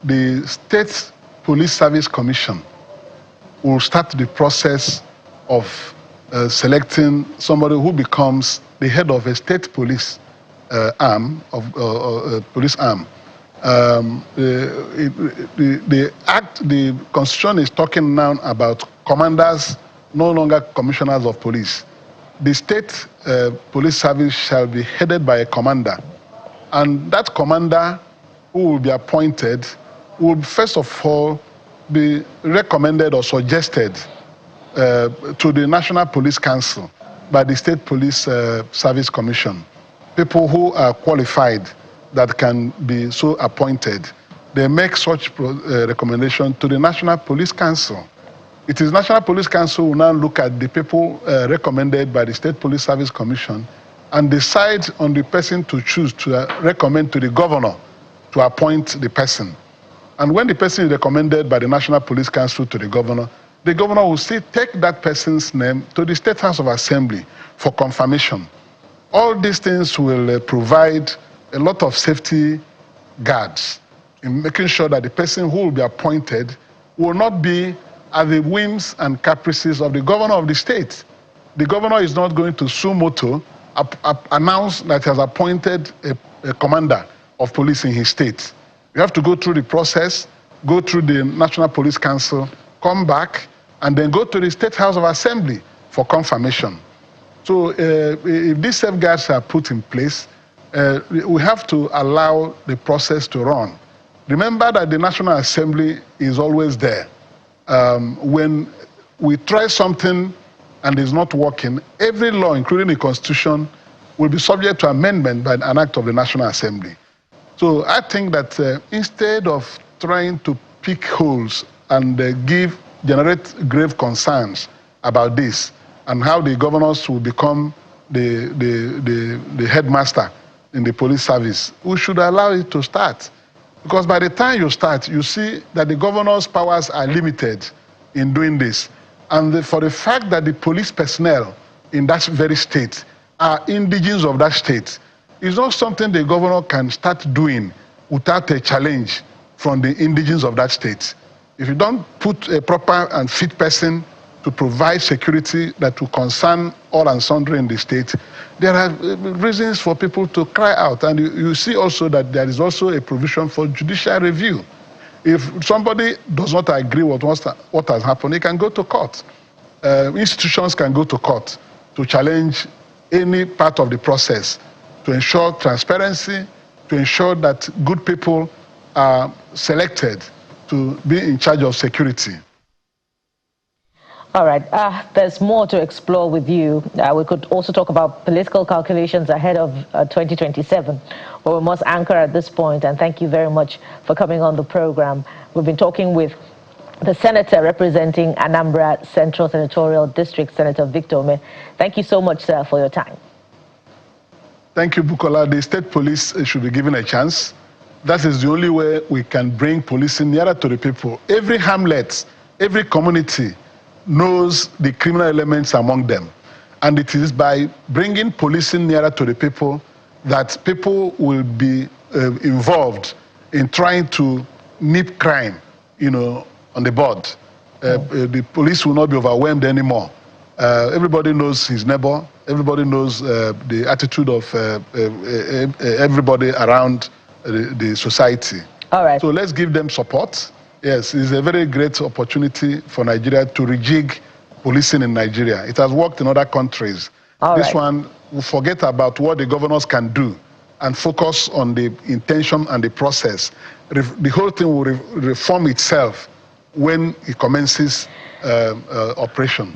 the State Police Service Commission will start the process of selecting somebody who becomes the head of a state police arm of police arm. The Constitution is talking now about commanders, no longer commissioners of police. The state police service shall be headed by a commander, and that commander who will be appointed will first of all be recommended or suggested to the National Police Council by the State Police Service Commission. People who are qualified that can be so appointed, they make such recommendation to the National Police Council. It is National Police Council who now look at the people recommended by the State Police Service Commission and decide on the person to choose to recommend to the governor to appoint the person. And when the person is recommended by the National Police Council to the governor will still take that person's name to the State House of Assembly for confirmation. All these things will provide a lot of safety guards in making sure that the person who will be appointed will not be at the whims and caprices of the governor of the state. The governor is not going to suo motu announce that he has appointed a commander of police in his state. You have to go through the process, go through the National Police Council, come back, and then go to the State House of Assembly for confirmation. So if these safeguards are put in place, we have to allow the process to run. Remember that the National Assembly is always there. When we try something and it's not working, every law, including the Constitution, will be subject to amendment by an act of the National Assembly. So I think that instead of trying to pick holes and generate grave concerns about this and how the governors will become the headmaster in the police service, we should allow it to start. Because by the time you start, you see that the governor's powers are limited in doing this. And for the fact that the police personnel in that very state are indigenes of that state, it's not something the governor can start doing without a challenge from the indigenes of that state. If you don't put a proper and fit person to provide security that will concern all and sundry in the state, there are reasons for people to cry out. And you see also that there is also a provision for judicial review. If somebody does not agree with what has happened, he can go to court. Institutions can go to court to challenge any part of the process, to ensure transparency, to ensure that good people are selected to be in charge of security. All right, there's more to explore with you. We could also talk about political calculations ahead of 2027, but we must anchor at this point, and thank you very much for coming on the program. We've been talking with the senator representing Anambra Central Senatorial District, Senator Victor Umeh. Thank you so much, sir, for your time. Thank you, Bukola. The state police should be given a chance. That is the only way we can bring policing nearer to the people. Every hamlet, every community knows the criminal elements among them. And it is by bringing policing nearer to the people that people will be involved in trying to nip crime, on the board. The police will not be overwhelmed anymore. Everybody knows his neighbor. Everybody knows the attitude of everybody around the society. All right. So let's give them support. Yes, it's a very great opportunity for Nigeria to rejig policing in Nigeria. It has worked in other countries. This one, we'll forget about what the governors can do and focus on the intention and the process. The whole thing will reform itself when it commences operation.